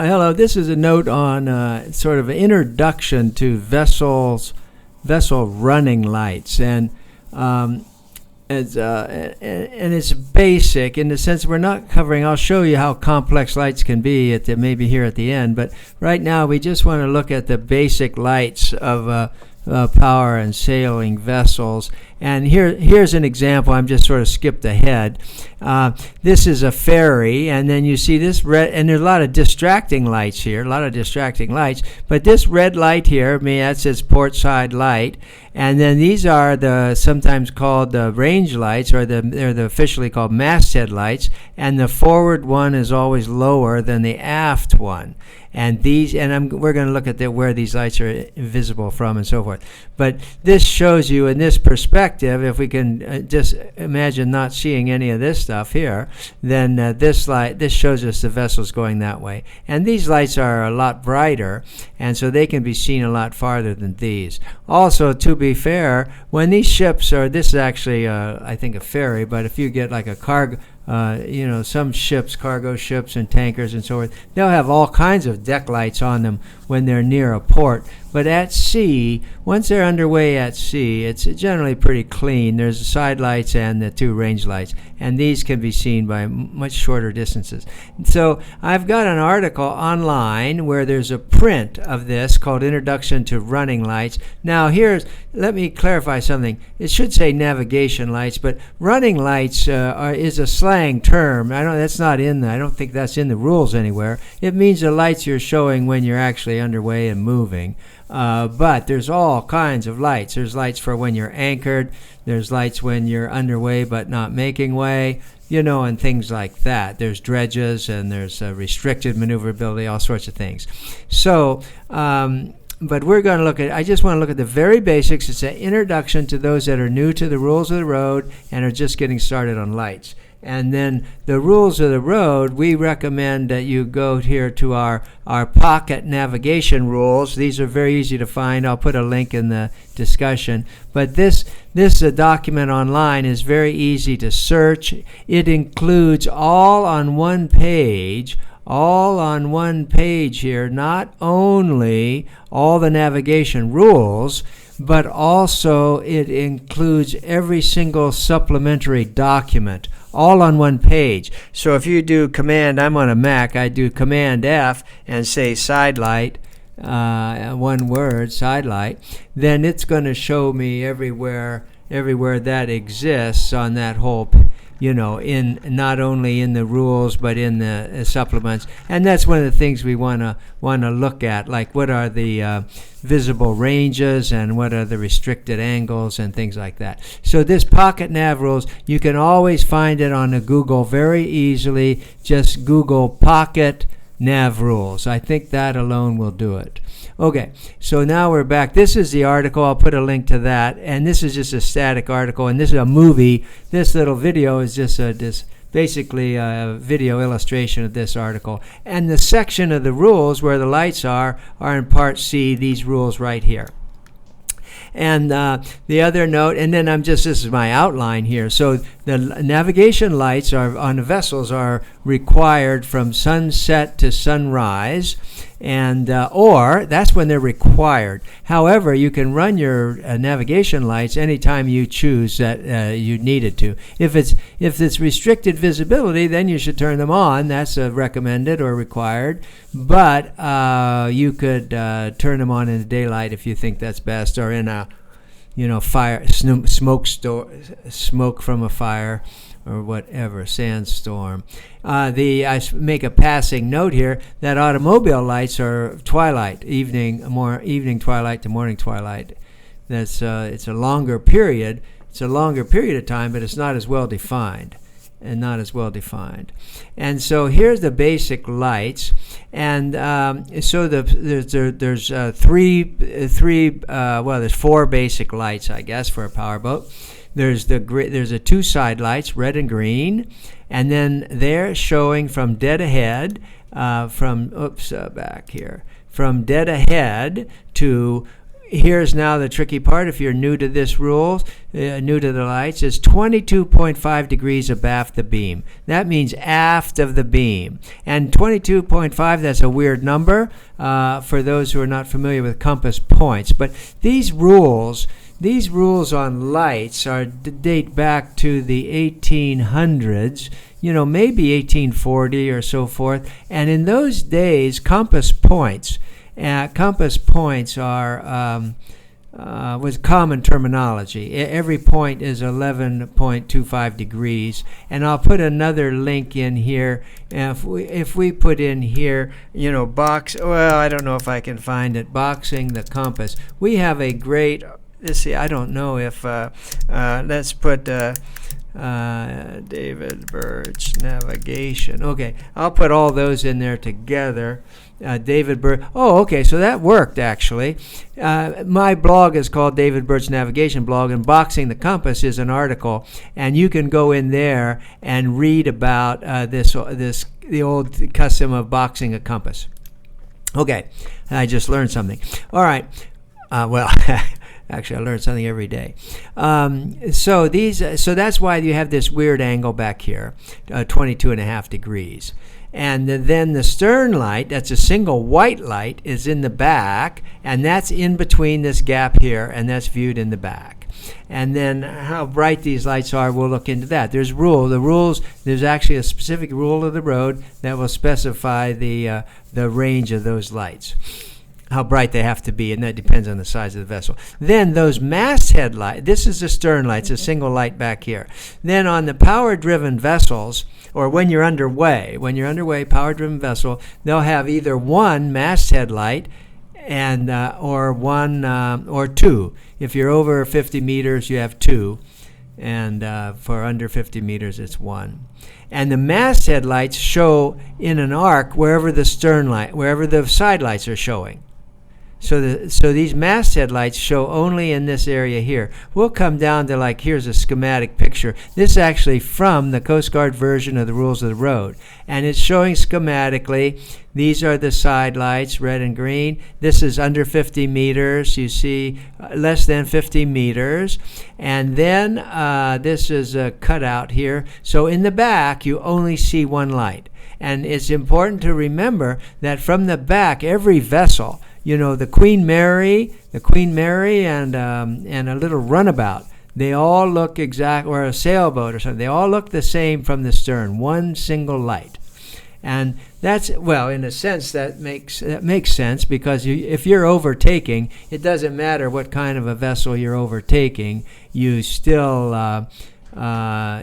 Hello, this is a note on sort of an introduction to vessel running lights, and it's basic in the sense we're not covering. I'll show you how complex lights can be maybe here at the end, but right now we just want to look at the basic lights of power and sailing vessels. And here's an example. I'm just sort of skipped ahead. This is a ferry, and then you see this red, and there's a lot of distracting lights here, but this red light here, that says port side light, and then these are sometimes called the range lights, or they're officially called masthead lights, and the forward one is always lower than the aft one. And we're going to look at where these lights are visible from and so forth. But this shows you in this perspective, if we can just imagine not seeing any of this stuff here, then this shows us the vessel's going that way. And these lights are a lot brighter, and so they can be seen a lot farther than these. Also, to be fair, when these ships this is actually, I think, a ferry, but if you get like a cargo, some ships, cargo ships and tankers and so forth, they'll have all kinds of deck lights on them when they're near a port. But at sea, once they're underway at sea, it's generally pretty clean. There's the side lights and the two range lights, and these can be seen by much shorter distances. So I've got an article online where there's a print of this called Introduction to Running Lights. Now let me clarify something. It should say navigation lights, but running lights is a slang term. I don't think that's in the rules anywhere. It means the lights you're showing when you're actually underway and moving. But there's all kinds of lights. There's lights for when you're anchored. There's lights when you're underway but not making way, and things like that. There's dredges, and there's restricted maneuverability, all sorts of things. So, but we're going to I just want to look at the very basics. It's an introduction to those that are new to the rules of the road and are just getting started on lights. And then the rules of the road, we recommend that you go here to our pocket navigation rules. These are very easy to find. I'll put a link in the discussion. But this document online is very easy to search. It includes all on one page here, not only all the navigation rules, but also it includes every single supplementary document, all on one page. So if you do I'm on a Mac, I do Command F and say side light, one word, side light, then it's going to show me everywhere that exists on that whole in not only in the rules but in the supplements. And that's one of the things we want to look at, like what are the visible ranges and what are the restricted angles and things like that. So this pocket nav rules, you can always find it on the Google very easily. Just Google pocket nav rules. I think that alone will do it. Okay, so now we're back. This is the article. I'll put a link to that. And this is just a static article, and this is a movie. This little video is just basically a video illustration of this article. And the section of the rules where the lights are in Part C, these rules right here. And the other note, and then this is my outline here. So the navigation lights on the vessels are required from sunset to sunrise, and or that's when they're required. However, you can run your navigation lights anytime you choose that you needed to. If it's restricted visibility, then you should turn them on. That's recommended or required. But you could turn them on in the daylight if you think that's best, or in a fire, smoke from a fire, or whatever, sandstorm. I make a passing note here that automobile lights are twilight, evening twilight to morning twilight. That's it's a longer period. It's a longer period of time, but it's not as well defined. And so here's the basic lights, and so there's four basic lights, I guess, for a powerboat. There's a two side lights, red and green, and then they're showing from dead ahead, from dead ahead to here's now the tricky part. If you're new to this rule, new to the lights, is 22.5 degrees abaft the beam. That means aft of the beam. And 22.5, that's a weird number for those who are not familiar with compass points. But these rules on lights date back to the 1800s, maybe 1840 or so forth. And in those days, compass points are was common terminology. Every point is 11.25 degrees, and I'll put another link in here. If we put in here, I don't know if I can find it. Boxing the compass. We have a great. Let's see. I don't know if let's put. David Bird's navigation. Okay, I'll put all those in there together. David Bird. Oh, okay, so that worked actually. My blog is called David Bird's Navigation Blog, and Boxing the Compass is an article, and you can go in there and read about the old custom of boxing a compass. Okay, I just learned something. All right. Actually, I learn something every day. So that's why you have this weird angle back here, 22.5 degrees. And then the stern light, that's a single white light, is in the back, and that's in between this gap here, and that's viewed in the back. And then how bright these lights are, we'll look into that. There's there's actually a specific rule of the road that will specify the range of those lights, how bright they have to be, and that depends on the size of the vessel. Then those masthead lights, this is the stern lights, a single light back here. Then on the power-driven vessels, or when you're underway, power-driven vessel, they'll have either one masthead light and or one or two. If you're over 50 meters, you have two, and for under 50 meters, it's one. And the masthead lights show in an arc wherever the side lights are showing. So these masthead lights show only in this area here. We'll come down to here's a schematic picture. This is actually from the Coast Guard version of the Rules of the Road. And it's showing schematically, these are the side lights, red and green. This is under 50 meters. You see less than 50 meters. And then this is a cutout here. So in the back, you only see one light. And it's important to remember that from the back, every vessel, the Queen Mary, and a little runabout, they all look or a sailboat or something. They all look the same from the stern, one single light, and that's in a sense that makes sense, because if you're overtaking, it doesn't matter what kind of a vessel you're overtaking, you still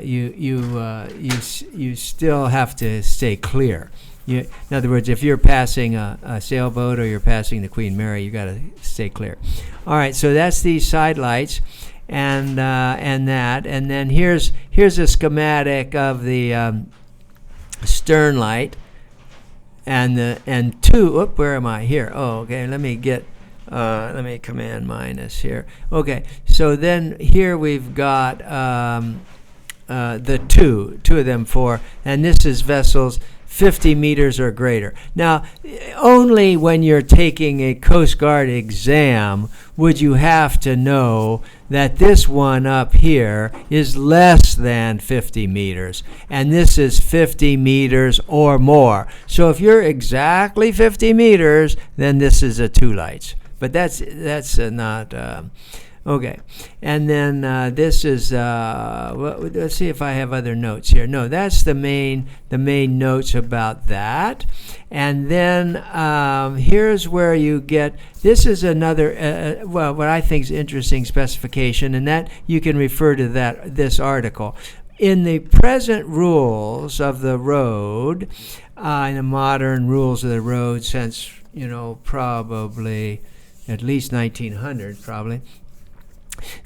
you still have to stay clear. In other words, if you're passing a sailboat or you're passing the Queen Mary, you got to stay clear. All right, so that's these side lights, and then here's a schematic of the stern light, and two. Where am I here? Oh, okay. Let me command minus here. Okay, so then here we've got the two of them and this is vessels 50 meters or greater. Now, only when you're taking a Coast Guard exam would you have to know that this one up here is less than 50 meters, and this is 50 meters or more. So if you're exactly 50 meters, then this is a two lights. But that's not... Okay, and then this is, let's see if I have other notes here. No, that's the main notes about that. And then here's where you get, this is another, what I think is interesting specification, and that you can refer to this article. In the present rules of the road, in the modern rules of the road since, probably at least 1900, probably,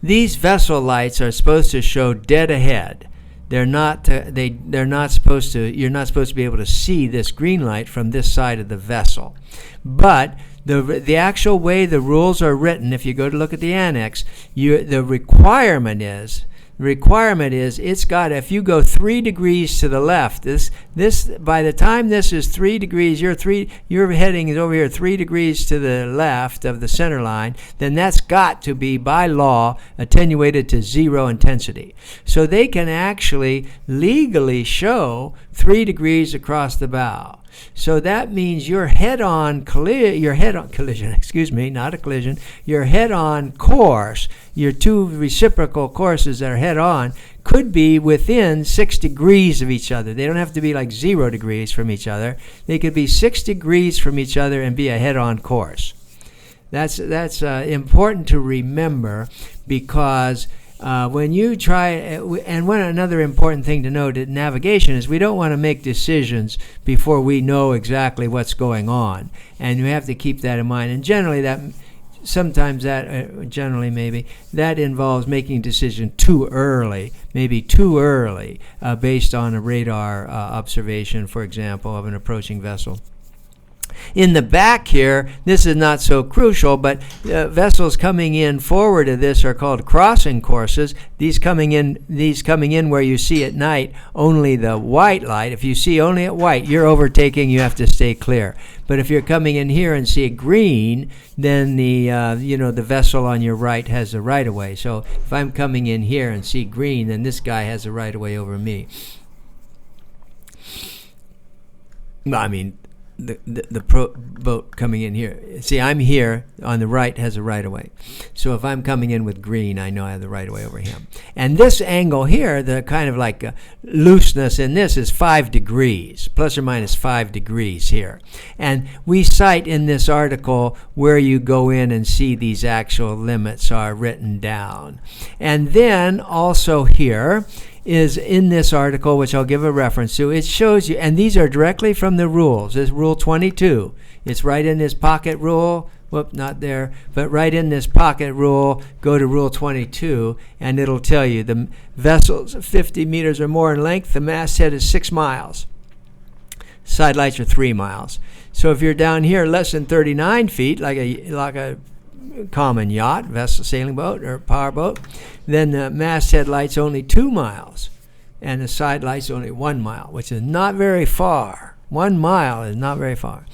these vessel lights are supposed to show dead ahead. They're not supposed to. You're not supposed to be able to see this green light from this side of the vessel. But the actual way the rules are written, if you go to look at the annex, the requirement is The requirement is it's got, if you go 3 degrees to the left, this by the time this is 3 degrees, your heading is over here 3 degrees to the left of the center line, then that's got to be by law attenuated to 0 intensity. So they can actually legally show 3 degrees across the bow. So that means your head-on collision, not a collision, your head-on course, your two reciprocal courses that are head-on, could be within 6 degrees of each other. They don't have to be like 0 degrees from each other. They could be 6 degrees from each other and be a head-on course. That's important to remember, because when you try, and another important thing to note in navigation is we don't want to make decisions before we know exactly what's going on, and we have to keep that in mind. And generally that involves making a decision too early, based on a radar observation, for example, of an approaching vessel. In the back here, this is not so crucial, but vessels coming in forward of this are called crossing courses. These coming in where you see at night only the white light. If you see only at white, you're overtaking, you have to stay clear. But if you're coming in here and see green, then the vessel on your right has the right of way. So if I'm coming in here and see green, then this guy has the right of way over me. I mean, the boat coming in here. See, I'm here on the right has a right of way. So if I'm coming in with green, I know I have the right of way over him. And this angle here, the kind of like looseness in this is 5 degrees, plus or minus 5 degrees here. And we cite in this article where you go in and see these actual limits are written down. And then also here is in this article, which I'll give a reference to, it shows you, and these are directly from the rules. This Rule 22. It's right in this pocket rule. Whoop, not there, but right in this pocket rule, go to Rule 22, and it'll tell you the vessel's 50 meters or more in length, the masthead is 6 miles. Side lights are 3 miles. So if you're down here less than 39 feet, like a common yacht, vessel, sailing boat, or power boat, then the masthead light's only 2 miles, and the side light's only 1 mile, which is not very far. 1 mile is not very far.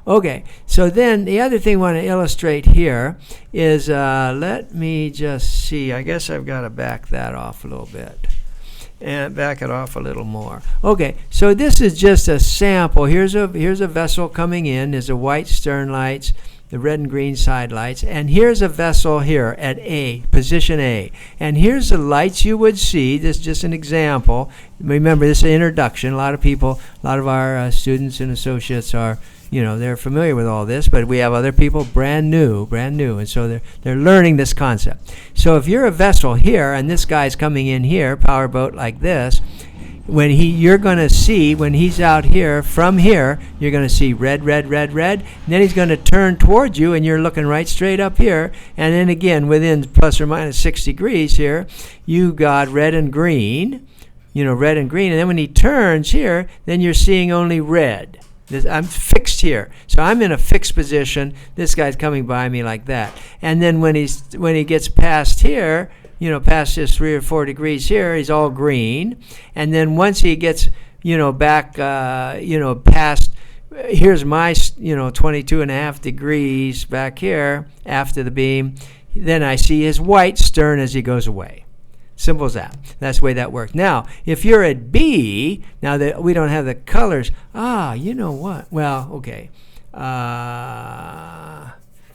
Okay, so then the other thing I want to illustrate here is, let me just see. I guess I've got to back that off a little bit. And back it off a little more. Okay, so this is just a sample. Here's a vessel coming in. There's a white stern lights, the red and green side lights, and here's a vessel here at A, position A. And here's the lights you would see. This is just an example. Remember, this is an introduction. A lot of our students and associates are, they're familiar with all this, but we have other people brand new, and so they're learning this concept. So if you're a vessel here, and this guy's coming in here, power boat like this, you're going to see, when he's out here, from here, you're going to see red, red, red, red, and then he's going to turn towards you, and you're looking right straight up here, and then again, within plus or minus 6 degrees here, you got red and green, and then when he turns here, then you're seeing only red. I'm fixed here, so I'm in a fixed position. This guy's coming by me like that, and then when he gets past here, past this 3 or 4 degrees here, he's all green. And then once he gets, back, past, here's my, 22.5 degrees back here after the beam, then I see his white stern as he goes away. Simple as that. That's the way that works. Now, if you're at B, now that we don't have the colors, you know what? Well, okay.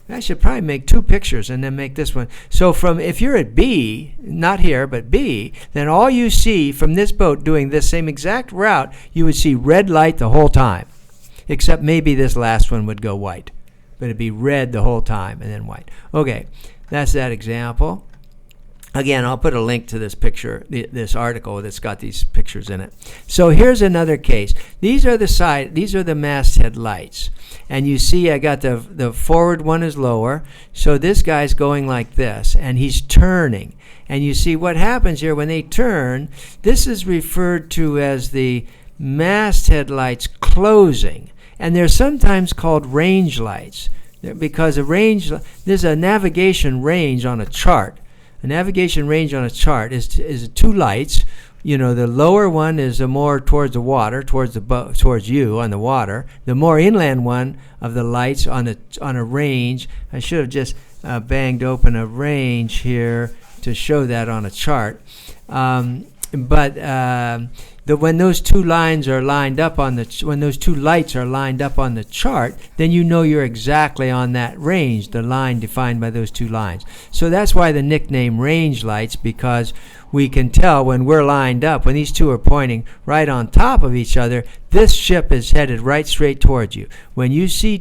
I should probably make 2 pictures and then make this one. So if you're at B, not here, but B, then all you see from this boat doing this same exact route, you would see red light the whole time. Except maybe this last one would go white. But it'd be red the whole time and then white. Okay, that's that example. Again, I'll put a link to this picture, this article that's got these pictures in it. So here's another case. These are the masthead lights. And you see I got the forward one is lower. So this guy's going like this, and he's turning. And you see what happens here when they turn, this is referred to as the masthead lights closing. And they're sometimes called range lights because there's a navigation range on a chart. A navigation range on a chart is two lights. You know, the lower one is the more towards the water, towards you on the water. The more inland one of the lights on a range. I should have just banged open a range here to show that on a chart. When those two lines are lined up when those two lights are lined up on the chart, then you know you're exactly on that range, the line defined by those two lines. So that's why the nickname range lights, because we can tell when we're lined up, when these two are pointing right on top of each other, this ship is headed right straight towards you. When you see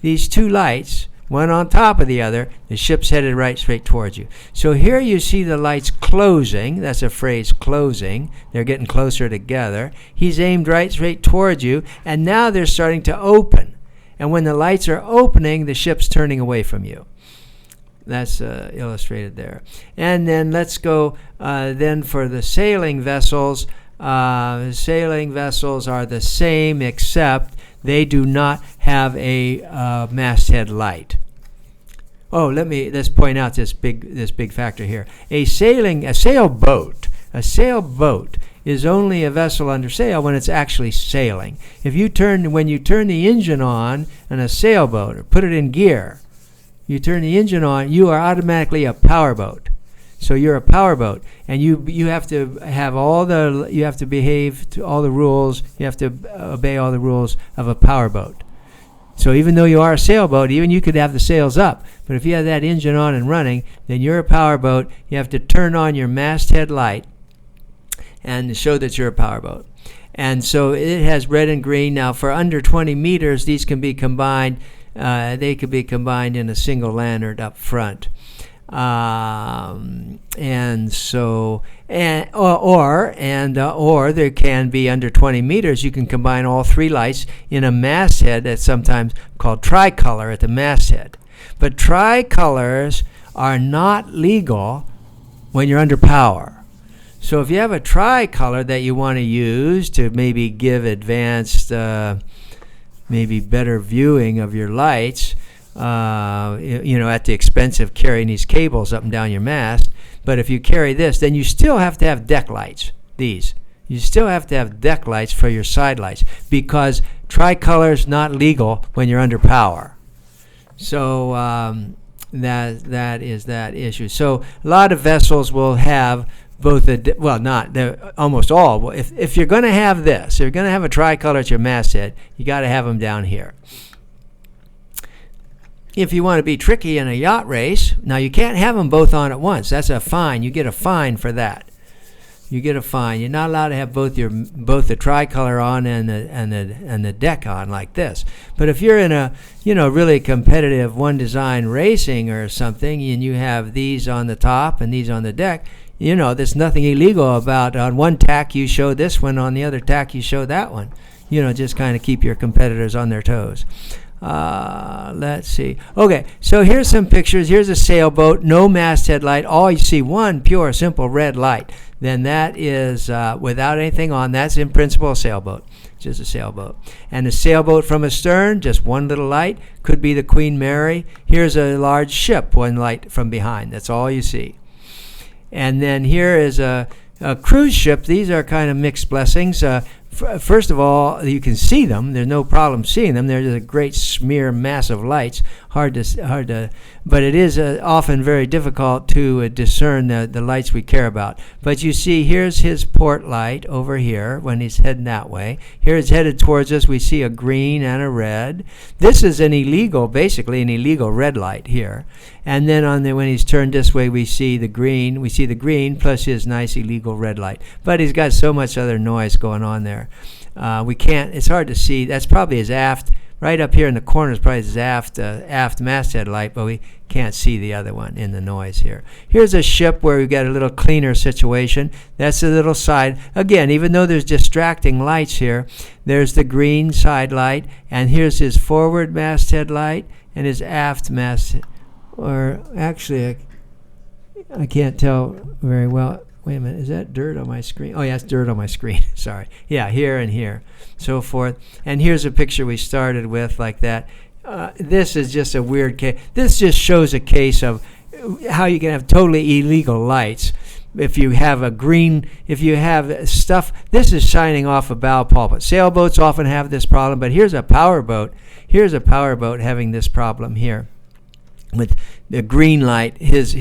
these two lights, one on top of the other, the ship's headed right straight towards you. So here you see the lights closing. That's a phrase, closing. They're getting closer together. He's aimed right straight towards you, and now they're starting to open. And when the lights are opening, the ship's turning away from you. That's illustrated there. And then let's go then for the sailing vessels. Sailing vessels are the same, except they do not have a masthead light. Oh, let's point out this big factor here. A sailboat is only a vessel under sail when it's actually sailing. When you turn the engine on in a sailboat or put it in gear, you turn the engine on, you are automatically a powerboat. So you're a powerboat, and you have to behave to all the rules. You have to obey all the rules of a powerboat. So even though you are a sailboat, even you could have the sails up, but if you have that engine on and running, then you're a powerboat. You have to turn on your masthead light and show that you're a powerboat. And so it has red and green. Now for under 20 meters, these can be combined. They could be combined in a single lantern up front. Or there can be under 20 meters. You can combine all three lights in a masthead that's sometimes called tricolor at the masthead. But tricolors are not legal when you're under power. So if you have a tricolor that you want to use to maybe give advanced, maybe better viewing of your lights, at the expense of carrying these cables up and down your mast. But if you carry this, then you still have to have deck lights. You still have to have deck lights for your side lights, because tricolor is not legal when you're under power. So that is that issue. So a lot of vessels will have both almost all. If you're going to have this, if you're going to have a tricolor at your masthead, you got to have them down here. If you want to be tricky in a yacht race, now you can't have them both on at once. That's a fine. You get a fine for that. You get a fine. You're not allowed to have both the tricolor on and the deck on like this. But if you're in a really competitive one design racing or something, and you have these on the top and these on the deck, there's nothing illegal about on one tack you show this one, on the other tack you show that one. Just kind of keep your competitors on their toes. Let's see. Okay, so here's some pictures. Here's a sailboat, no masthead light. All you see, one pure, simple red light. Then that is without anything on. That's in principle a sailboat, just a sailboat. And a sailboat from astern, just one little light. Could be the Queen Mary. Here's a large ship, one light from behind. That's all you see. And then here is a cruise ship. These are kind of mixed blessings. First of all, you can see them. There's no problem seeing them. They're just a great smear mass of lights. Hard to, but it is often very difficult to discern the lights we care about. But you see, here's his port light over here when he's heading that way. Here it's headed towards us. We see a green and a red. This is basically an illegal red light here. And then when he's turned this way, we see the green. We see the green plus his nice illegal red light. But he's got so much other noise going on there. It's hard to see. That's probably his aft. Right up here in the corner is probably his aft masthead light, but we can't see the other one in the noise here. Here's a ship where we've got a little cleaner situation. That's a little side. Again, even though there's distracting lights here, there's the green side light, and here's his forward masthead light and his aft masthead. Or actually, I can't tell very well. Wait a minute, is that dirt on my screen? Oh, yeah, it's dirt on my screen. Sorry. Yeah, here and here, so forth. And here's a picture we started with like that. This is just a weird case. This just shows a case of how you can have totally illegal lights. If you have stuff, this is shining off a bow pulpit. Sailboats often have this problem, but here's a powerboat. Here's a powerboat having this problem here. With the green light, his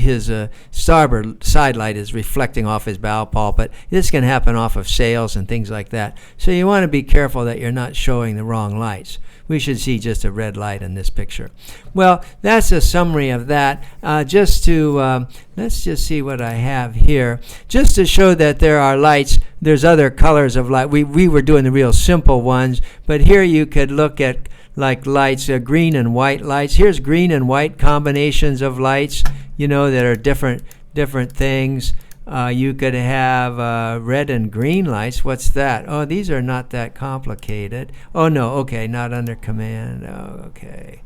starboard side light is reflecting off his bow pulpit. This can happen off of sails and things like that. So you want to be careful that you're not showing the wrong lights. We should see just a red light in this picture. Well, that's a summary of that. Let's just see what I have here. Just to show that there are lights, there's other colors of light. We were doing the real simple ones, but here you could look at like lights, green and white lights. Here's green and white combinations of lights, that are different things. You could have red and green lights. What's that? Oh, these are not that complicated. Oh, no, okay, not under command. Oh, okay.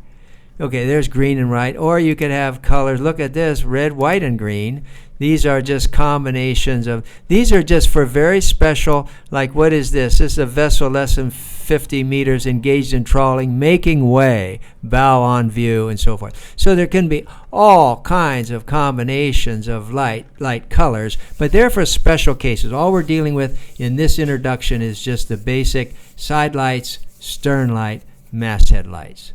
Okay, there's green and white. Or you could have colors. Look at this, red, white, and green. These are just combinations of, these are just for very special, like what is this? This is a vessel less than 50 meters engaged in trawling, making way, bow on view, and so forth. So there can be all kinds of combinations of light colors, but they're for special cases. All we're dealing with in this introduction is just the basic side lights, stern light, masthead lights.